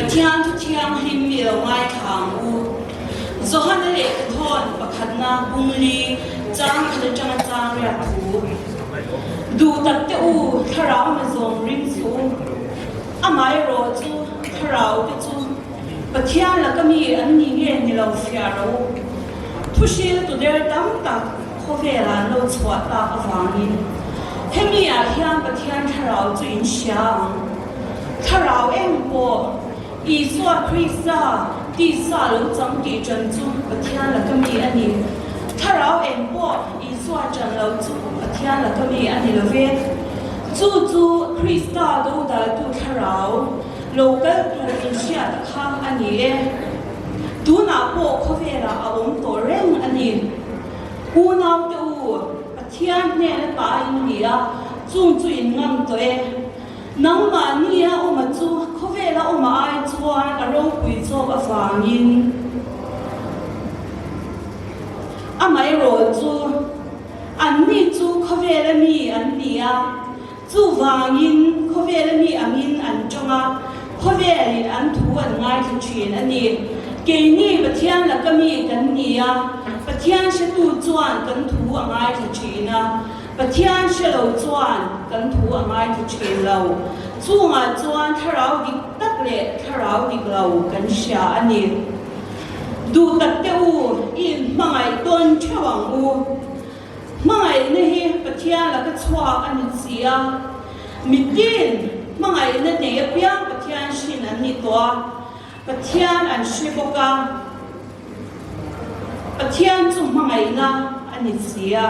Pathian thu thiang him mi lo ngai thang u zohan le thon pakhatna bungli chang khal chang chang ya thu du tak te u tharau na zom ring chu amai ro chu tharau te chu Pathian la kami an ni nge ni lo fia ro thu shil tu der tam tak khovela lo chwa ta awangin hemi a hian Pathian tharau chu in siang tharau em po Isua Krista ti sa lo chang ti chan chu Pathian la kami ani tharau em po Isua chan lo chu Pathian la kami ani lo ve chu Krista do da tu tharau local in sia ta kha ani e tu na po khovela awong to reng ani u naw te u Pathian ne la pa in dia chung chu in ngam to e nang ma ni a o ma chu khovela o ma ai chuan a ro pui chaw a fangin a mai ro chu an ni chu khovela mi an nia chu wangin khovela mi angin an chonga khoveli an thu an ngai thu chin ani ke ni Pathian la kami kan nia Pathian she tu chuan kan thu a ngai thu china Pathian she lo chuan kan thu a ngai thu chin lo chunga chuan tharau dik tak le tharau dik lo kan sia ani du tak te u in mangai ton thawang u mangai ne hi Pathian la ka chwa ani sia mitin mangai na ne piang Pathian shin ani to Pathian an shiboka Pathian chu mangai na ani sia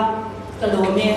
kalome